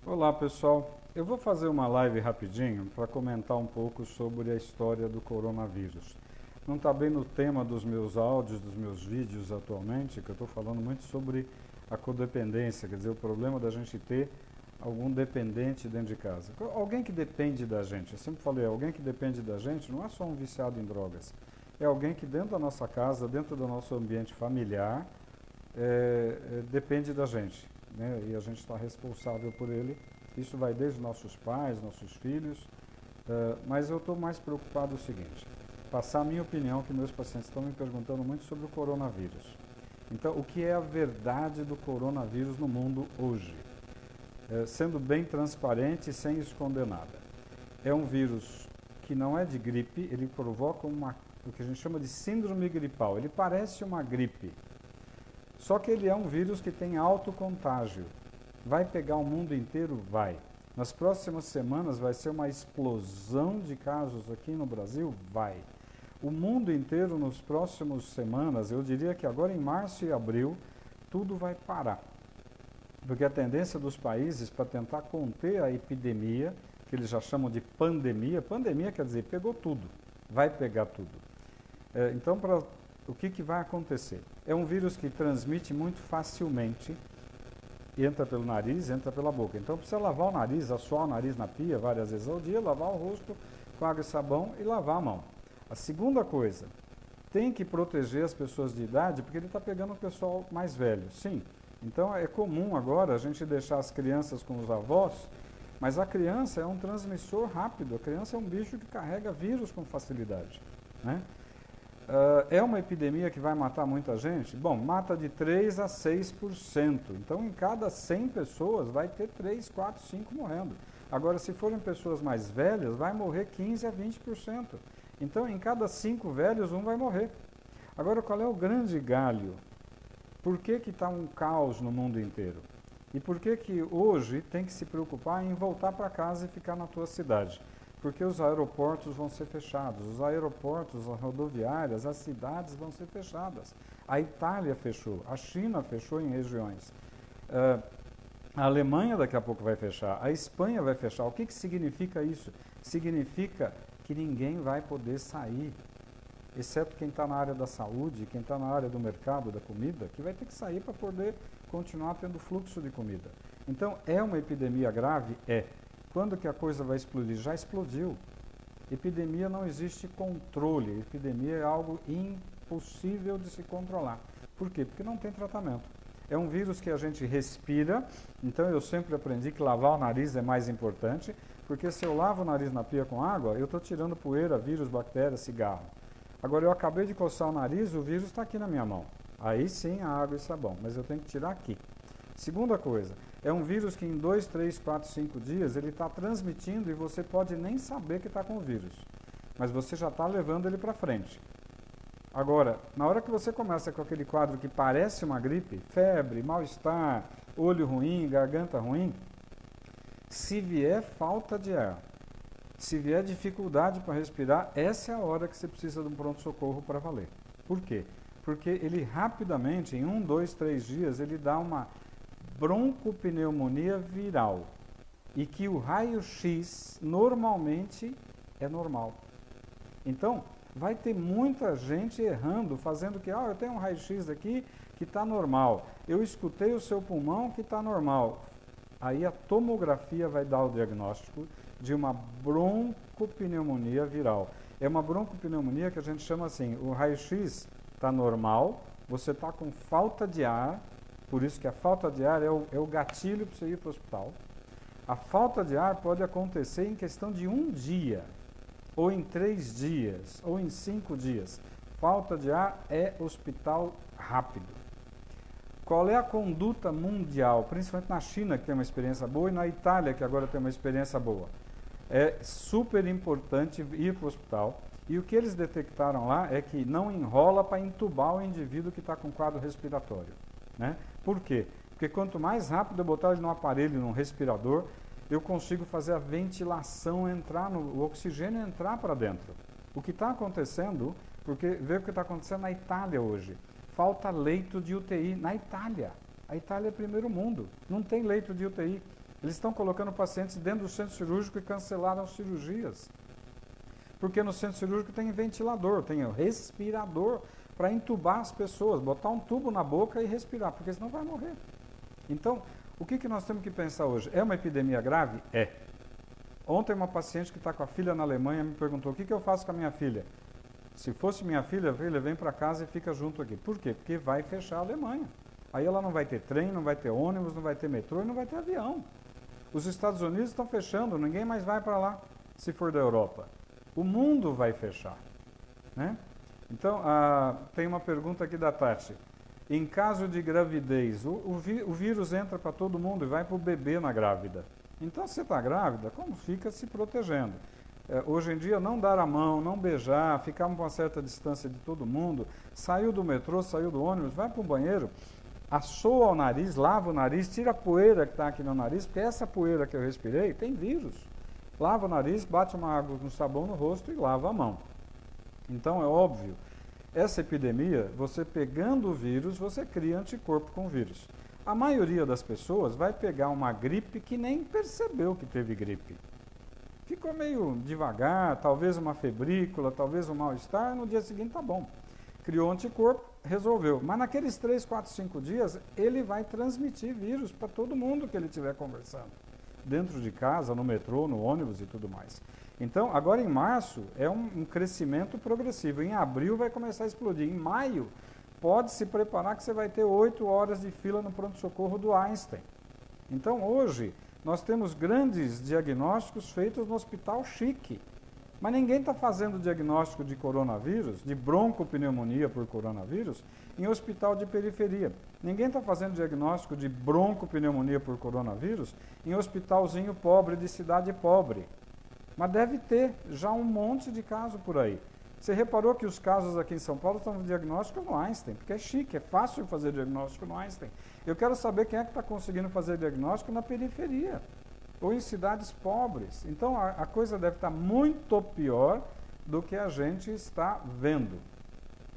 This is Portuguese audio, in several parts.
Olá pessoal, eu vou fazer uma live rapidinho para comentar um pouco sobre a história do coronavírus. Não está bem no tema dos meus áudios, dos meus vídeos atualmente, que eu estou falando muito sobre a codependência, quer dizer, o problema da gente ter algum dependente dentro de casa. Alguém que depende da gente, eu sempre falei, alguém que depende da gente não é só um viciado em drogas, é alguém que dentro da nossa casa, dentro do nosso ambiente familiar, depende da gente. Né? E a gente está responsável por ele. Isso vai desde nossos pais, nossos filhos, mas eu estou mais preocupado o seguinte, passar a minha opinião, que meus pacientes estão me perguntando muito sobre o coronavírus. Então, o que é a verdade do coronavírus no mundo hoje? Sendo bem transparente e sem esconder nada. É um vírus que não é de gripe, ele provoca o que a gente chama de síndrome gripal. Ele parece uma gripe. Só que ele é um vírus que tem alto contágio. Vai pegar o mundo inteiro? Vai. Nas próximas semanas vai ser uma explosão de casos aqui no Brasil? Vai. O mundo inteiro nas próximas semanas, eu diria que agora em março e abril, tudo vai parar. Porque a tendência dos países para tentar conter a epidemia, que eles já chamam de pandemia, pandemia quer dizer pegou tudo, vai pegar tudo. Então, o que vai acontecer? É um vírus que transmite muito facilmente, entra pelo nariz, entra pela boca. Então precisa lavar o nariz, assoar o nariz na pia várias vezes ao dia, lavar o rosto com água e sabão e lavar a mão. A segunda coisa, tem que proteger as pessoas de idade, porque ele está pegando o pessoal mais velho, sim. Então é comum agora a gente deixar as crianças com os avós, mas a criança é um transmissor rápido, a criança é um bicho que carrega vírus com facilidade, né? É uma epidemia que vai matar muita gente? Bom, mata de 3 a 6%. Então, em cada 100 pessoas, vai ter 3, 4, 5 morrendo. Agora, se forem pessoas mais velhas, vai morrer 15 a 20%. Então, em cada 5 velhos, um vai morrer. Agora, qual é o grande galho? Por que está um caos no mundo inteiro? E por que hoje tem que se preocupar em voltar para casa e ficar na tua cidade? Porque os aeroportos vão ser fechados, os aeroportos, as rodoviárias, as cidades vão ser fechadas. A Itália fechou, a China fechou em regiões. A Alemanha daqui a pouco vai fechar, a Espanha vai fechar. O que significa isso? Significa que ninguém vai poder sair, exceto quem está na área da saúde, quem está na área do mercado, da comida, que vai ter que sair para poder continuar tendo fluxo de comida. Então, é uma epidemia grave? É. Quando que a coisa vai explodir? Já explodiu. Epidemia não existe controle. Epidemia é algo impossível de se controlar. Por quê? Porque não tem tratamento. É um vírus que a gente respira, então eu sempre aprendi que lavar o nariz é mais importante, porque se eu lavo o nariz na pia com água, eu estou tirando poeira, vírus, bactérias, cigarro. Agora eu acabei de coçar o nariz, o vírus está aqui na minha mão. Aí sim a água e sabão, mas eu tenho que tirar aqui. Segunda coisa, é um vírus que em 2, 3, 4, 5 dias ele está transmitindo e você pode nem saber que está com o vírus, mas você já está levando ele para frente. Agora, na hora que você começa com aquele quadro que parece uma gripe, febre, mal-estar, olho ruim, garganta ruim, se vier falta de ar, se vier dificuldade para respirar, essa é a hora que você precisa de um pronto-socorro para valer. Por quê? Porque ele rapidamente, em 1, 2, 3 dias, ele dá uma broncopneumonia viral e que o raio-x normalmente é normal. Então, vai ter muita gente errando, fazendo que, eu tenho um raio-x aqui que está normal, eu escutei o seu pulmão que está normal. Aí a tomografia vai dar o diagnóstico de uma broncopneumonia viral. É uma broncopneumonia que a gente chama assim, o raio-x está normal, você está com falta de ar, por isso que a falta de ar é o gatilho para você ir para o hospital. A falta de ar pode acontecer em questão de 1 dia, ou em 3 dias, ou em 5 dias. Falta de ar é hospital rápido. Qual é a conduta mundial, principalmente na China, que tem uma experiência boa, e na Itália, que agora tem uma experiência boa? É super importante ir para o hospital. E o que eles detectaram lá é que não enrola para entubar o indivíduo que está com quadro respiratório. Né? Por quê? Porque quanto mais rápido eu botar ele no aparelho, num respirador, eu consigo fazer a ventilação entrar, o oxigênio entrar para dentro. O que está acontecendo, porque vê o que está acontecendo na Itália hoje. Falta leito de UTI na Itália. A Itália é primeiro mundo, não tem leito de UTI. Eles estão colocando pacientes dentro do centro cirúrgico e cancelaram cirurgias. Porque no centro cirúrgico tem ventilador, tem o respirador para entubar as pessoas, botar um tubo na boca e respirar, porque senão vai morrer. Então, o que nós temos que pensar hoje? É uma epidemia grave? É. Ontem uma paciente que está com a filha na Alemanha me perguntou, o que eu faço com a minha filha? Se fosse minha filha, vem para casa e fica junto aqui. Por quê? Porque vai fechar a Alemanha. Aí ela não vai ter trem, não vai ter ônibus, não vai ter metrô e não vai ter avião. Os Estados Unidos estão fechando, ninguém mais vai para lá, se for da Europa. O mundo vai fechar, né? Então, tem uma pergunta aqui da Tati. Em caso de gravidez, o vírus entra para todo mundo e vai para o bebê na grávida. Então, se você está grávida, como fica se protegendo? Hoje em dia, não dar a mão, não beijar, ficar uma certa distância de todo mundo, saiu do metrô, saiu do ônibus, vai para o banheiro, assoa o nariz, lava o nariz, tira a poeira que está aqui no nariz, porque essa poeira que eu respirei tem vírus. Lava o nariz, bate uma água com sabão no rosto e lava a mão. Então, é óbvio, essa epidemia, você pegando o vírus, você cria anticorpo com o vírus. A maioria das pessoas vai pegar uma gripe que nem percebeu que teve gripe. Ficou meio devagar, talvez uma febrícula, talvez um mal-estar, no dia seguinte tá bom. Criou anticorpo, resolveu. Mas naqueles 3, 4, 5 dias, ele vai transmitir vírus para todo mundo que ele estiver conversando. Dentro de casa, no metrô, no ônibus e tudo mais. Então, agora em março, é um crescimento progressivo. Em abril vai começar a explodir. Em maio, pode se preparar que você vai ter 8 horas de fila no pronto-socorro do Einstein. Então, hoje, nós temos grandes diagnósticos feitos no hospital chique. Mas ninguém está fazendo diagnóstico de coronavírus, de broncopneumonia por coronavírus, em hospital de periferia. Ninguém está fazendo diagnóstico de broncopneumonia por coronavírus em hospitalzinho pobre, de cidade pobre. Mas deve ter já um monte de casos por aí. Você reparou que os casos aqui em São Paulo estão no diagnóstico no Einstein, porque é chique, é fácil fazer diagnóstico no Einstein. Eu quero saber quem é que está conseguindo fazer diagnóstico na periferia, ou em cidades pobres. Então, a coisa deve estar muito pior do que a gente está vendo.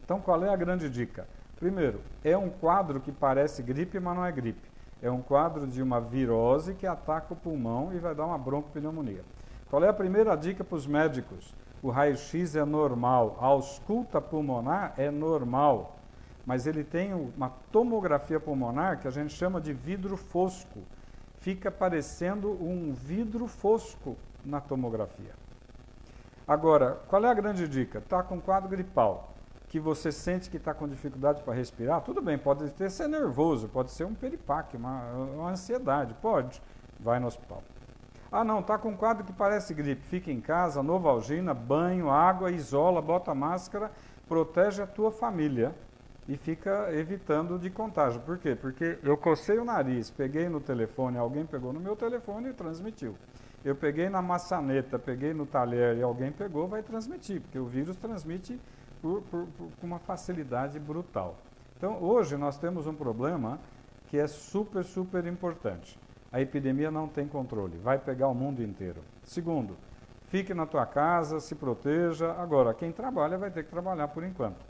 Então, qual é a grande dica? Primeiro, é um quadro que parece gripe, mas não é gripe. É um quadro de uma virose que ataca o pulmão e vai dar uma broncopneumonia. Qual é a primeira dica para os médicos? O raio-x é normal, a ausculta pulmonar é normal, mas ele tem uma tomografia pulmonar que a gente chama de vidro fosco. Fica parecendo um vidro fosco na tomografia. Agora, qual é a grande dica? Está com quadro gripal, que você sente que está com dificuldade para respirar, tudo bem, pode ser nervoso, pode ser um peripaque, uma ansiedade, pode, vai no hospital. Ah não, está com um quadro que parece gripe, fica em casa, Novalgina, banho, água, isola, bota máscara, protege a tua família e fica evitando de contágio. Por quê? Porque eu cocei o nariz, peguei no telefone, alguém pegou no meu telefone e transmitiu. Eu peguei na maçaneta, peguei no talher e alguém pegou, vai transmitir, porque o vírus transmite com uma facilidade brutal. Então, hoje nós temos um problema que é super, super importante. A epidemia não tem controle, vai pegar o mundo inteiro. Segundo, fique na tua casa, se proteja. Agora, quem trabalha vai ter que trabalhar por enquanto.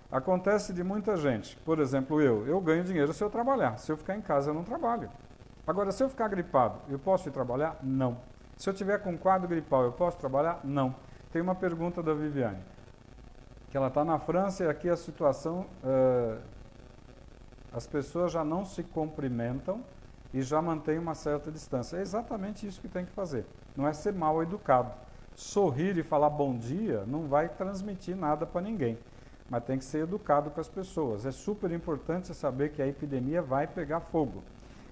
Acontece de muita gente, por exemplo, eu ganho dinheiro se eu trabalhar. Se eu ficar em casa, eu não trabalho. Agora, se eu ficar gripado, eu posso ir trabalhar? Não. Se eu tiver com quadro gripal, eu posso trabalhar? Não. Tem uma pergunta da Viviane, que ela está na França e aqui a situação, as pessoas já não se cumprimentam e já mantém uma certa distância. É exatamente isso que tem que fazer. Não é ser mal educado. Sorrir e falar bom dia não vai transmitir nada para ninguém. Mas tem que ser educado com as pessoas. É super importante saber que a epidemia vai pegar fogo.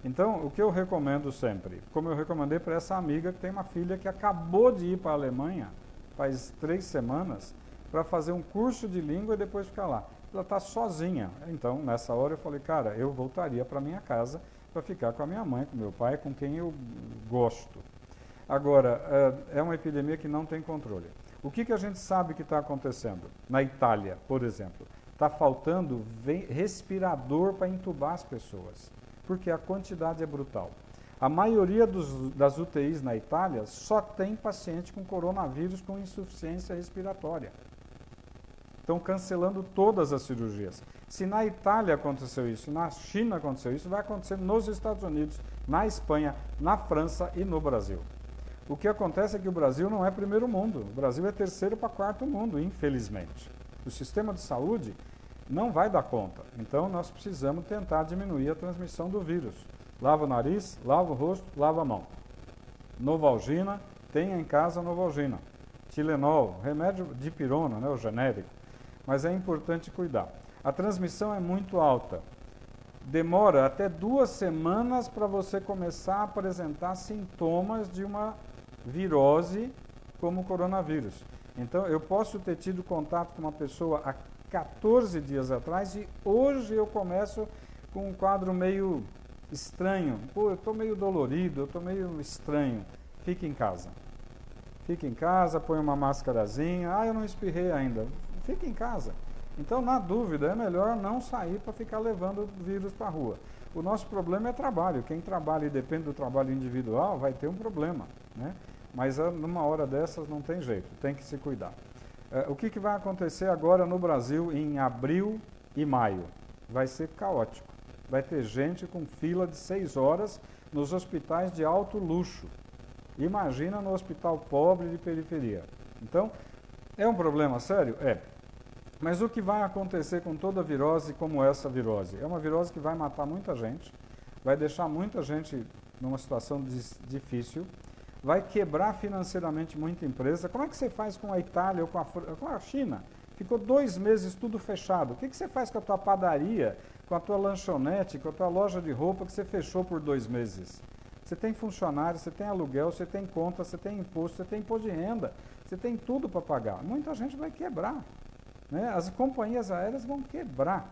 Então, o que eu recomendo sempre, como eu recomendei para essa amiga que tem uma filha que acabou de ir para a Alemanha, faz 3 semanas, para fazer um curso de língua e depois ficar lá. Ela está sozinha. Então, nessa hora eu falei, cara, eu voltaria para minha casa para ficar com a minha mãe, com meu pai, com quem eu gosto. Agora, é uma epidemia que não tem controle. O que a gente sabe que está acontecendo? Na Itália, por exemplo, está faltando respirador para entubar as pessoas, porque a quantidade é brutal. A maioria das UTIs na Itália só tem paciente com coronavírus com insuficiência respiratória. Estão cancelando todas as cirurgias. Se na Itália aconteceu isso, na China aconteceu isso, vai acontecer nos Estados Unidos, na Espanha, na França e no Brasil. O que acontece é que o Brasil não é primeiro mundo, o Brasil é terceiro para quarto mundo, infelizmente. O sistema de saúde não vai dar conta, então nós precisamos tentar diminuir a transmissão do vírus. Lava o nariz, lava o rosto, lava a mão. Novalgina, tenha em casa Novalgina. Tilenol, remédio de pirona, né, o genérico, mas é importante cuidar. A transmissão é muito alta. Demora até 2 semanas para você começar a apresentar sintomas de uma virose como o coronavírus. Então, eu posso ter tido contato com uma pessoa há 14 dias atrás e hoje eu começo com um quadro meio estranho. Pô, eu estou meio dolorido, eu estou meio estranho. Fique em casa. Fique em casa, põe uma máscarazinha. Ah, eu não espirrei ainda. Fique em casa. Então, na dúvida, é melhor não sair para ficar levando o vírus para a rua. O nosso problema é trabalho. Quem trabalha e depende do trabalho individual vai ter um problema, né? Mas numa hora dessas não tem jeito, tem que se cuidar. O que vai acontecer agora no Brasil em abril e maio? Vai ser caótico. Vai ter gente com fila de 6 horas nos hospitais de alto luxo. Imagina no hospital pobre de periferia. Então, é um problema sério? É. Mas o que vai acontecer com toda virose como essa virose? É uma virose que vai matar muita gente, vai deixar muita gente numa situação difícil, vai quebrar financeiramente muita empresa. Como é que você faz com a Itália ou com a China? Ficou 2 meses tudo fechado. O que você faz com a tua padaria, com a tua lanchonete, com a tua loja de roupa que você fechou por 2 meses? Você tem funcionário, você tem aluguel, você tem conta, você tem imposto, você tem imposto de renda, você tem tudo para pagar. Muita gente vai quebrar, né? As companhias aéreas vão quebrar,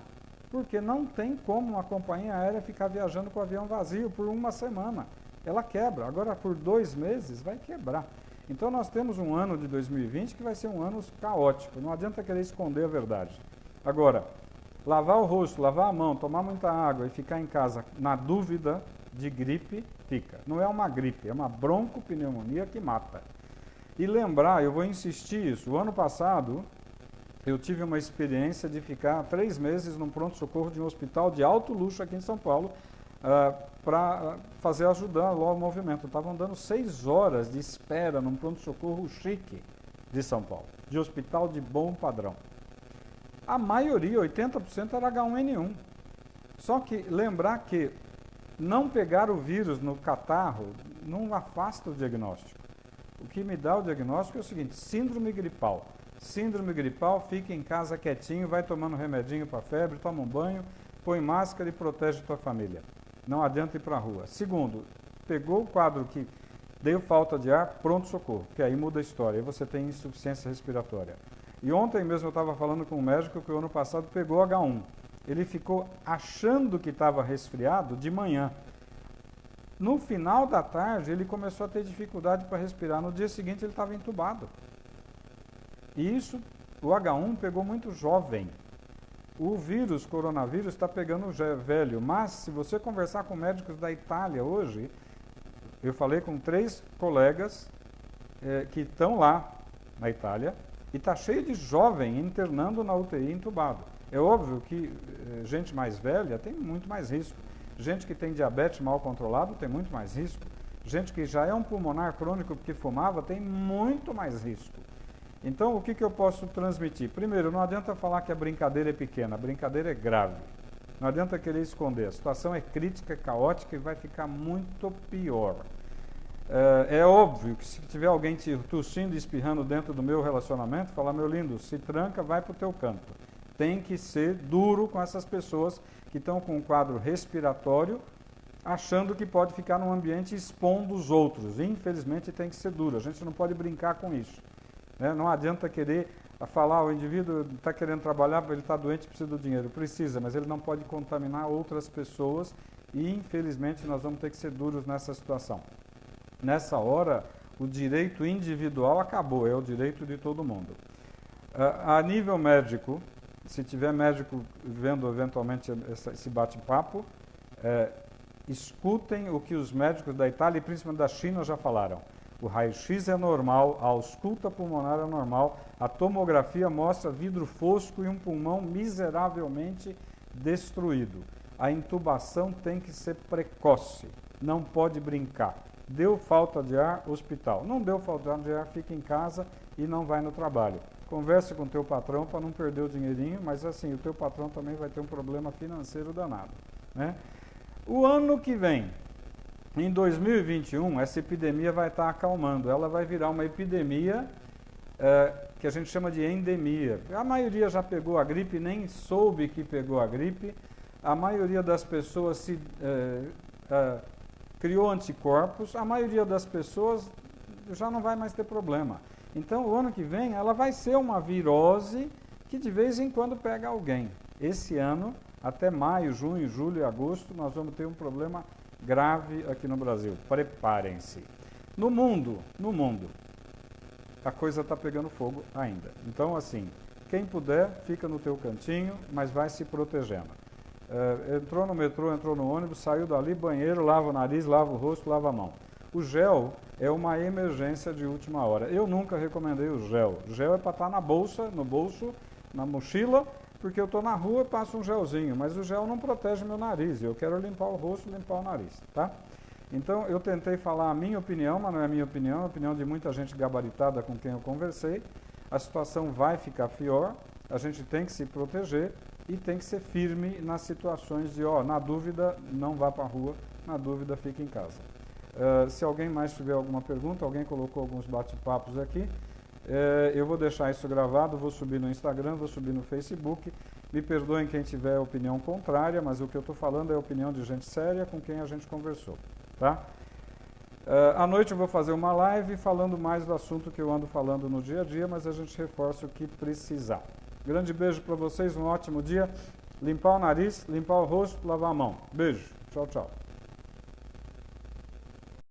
porque não tem como uma companhia aérea ficar viajando com o avião vazio por 1 semana. Ela quebra. Agora, por 2 meses, vai quebrar. Então, nós temos um ano de 2020 que vai ser um ano caótico. Não adianta querer esconder a verdade. Agora, lavar o rosto, lavar a mão, tomar muita água e ficar em casa na dúvida de gripe, fica. Não é uma gripe, é uma broncopneumonia que mata. E lembrar, eu vou insistir isso, o ano passado eu tive uma experiência de ficar 3 meses num pronto-socorro de um hospital de alto luxo aqui em São Paulo, para ajudar lá o movimento. Estavam dando 6 horas de espera num pronto-socorro chique de São Paulo, de hospital de bom padrão. A maioria, 80%, era H1N1. Só que lembrar que não pegar o vírus no catarro não afasta o diagnóstico. O que me dá o diagnóstico é o seguinte: síndrome gripal. Síndrome gripal, fica em casa quietinho, vai tomando remedinho para febre, toma um banho, põe máscara e protege tua família. Não adianta ir para a rua. Segundo, pegou o quadro que deu falta de ar, pronto-socorro, que aí muda a história, aí você tem insuficiência respiratória. E ontem mesmo eu estava falando com um médico que o ano passado pegou H1. Ele ficou achando que estava resfriado de manhã. No final da tarde, ele começou a ter dificuldade para respirar. No dia seguinte, ele estava entubado. E isso, o H1 pegou muito jovem. O vírus, coronavírus, está pegando velho. Mas, se você conversar com médicos da Itália hoje, eu falei com 3 colegas que estão lá na Itália, e está cheio de jovem internando na UTI entubado. É óbvio que gente mais velha tem muito mais risco. Gente que tem diabetes mal controlado tem muito mais risco. Gente que já é um pulmonar crônico porque fumava tem muito mais risco. Então, o que eu posso transmitir? Primeiro, não adianta falar que a brincadeira é pequena, a brincadeira é grave. Não adianta querer esconder. A situação é crítica, é caótica e vai ficar muito pior. É óbvio que se tiver alguém te tossindo e espirrando dentro do meu relacionamento, falar: meu lindo, se tranca, vai para o teu canto. Tem que ser duro com essas pessoas que estão com um quadro respiratório, achando que pode ficar num ambiente expondo os outros. Infelizmente, tem que ser duro. A gente não pode brincar com isso. Não adianta querer falar: o indivíduo está querendo trabalhar, ele está doente, precisa do dinheiro. Precisa, mas ele não pode contaminar outras pessoas e, infelizmente, nós vamos ter que ser duros nessa situação. Nessa hora, o direito individual acabou, é o direito de todo mundo. A nível médico, se tiver médico vendo eventualmente esse bate-papo, escutem o que os médicos da Itália e principalmente da China já falaram. O raio-x é normal, a ausculta pulmonar é normal, a tomografia mostra vidro fosco e um pulmão miseravelmente destruído. A intubação tem que ser precoce, não pode brincar. Deu falta de ar, hospital. Não deu falta de ar, fica em casa e não vai no trabalho. Converse com o teu patrão para não perder o dinheirinho, mas assim, o teu patrão também vai ter um problema financeiro danado, né? O ano que vem, em 2021, essa epidemia vai estar acalmando. Ela vai virar uma epidemia que a gente chama de endemia. A maioria já pegou a gripe, nem soube que pegou a gripe. A maioria das pessoas criou anticorpos. A maioria das pessoas já não vai mais ter problema. Então, o ano que vem, ela vai ser uma virose que de vez em quando pega alguém. Esse ano, até maio, junho, julho e agosto, nós vamos ter um problema grave aqui no Brasil. Preparem-se. No mundo, a coisa está pegando fogo ainda. Então, assim, quem puder, fica no teu cantinho, mas vai se protegendo. Entrou no metrô, entrou no ônibus, saiu dali, banheiro, lava o nariz, lava o rosto, lava a mão. O gel é uma emergência de última hora. Eu nunca recomendei o gel. O gel é para estar na bolsa, no bolso, na mochila, porque eu estou na rua e passo um gelzinho, mas o gel não protege meu nariz. Eu quero limpar o rosto, limpar o nariz, tá? Então, eu tentei falar a minha opinião, mas não é a minha opinião, é a opinião de muita gente gabaritada com quem eu conversei. A situação vai ficar pior, a gente tem que se proteger e tem que ser firme nas situações de, na dúvida, não vá para a rua, na dúvida, fique em casa. Se alguém mais tiver alguma pergunta, alguém colocou alguns bate-papos aqui, eu vou deixar isso gravado, vou subir no Instagram, vou subir no Facebook. Me perdoem quem tiver opinião contrária, mas o que eu estou falando é a opinião de gente séria com quem a gente conversou, tá? À noite eu vou fazer uma live falando mais do assunto que eu ando falando no dia a dia, mas a gente reforça o que precisar. Grande beijo para vocês, um ótimo dia. Limpar o nariz, limpar o rosto, lavar a mão. Beijo. Tchau, tchau.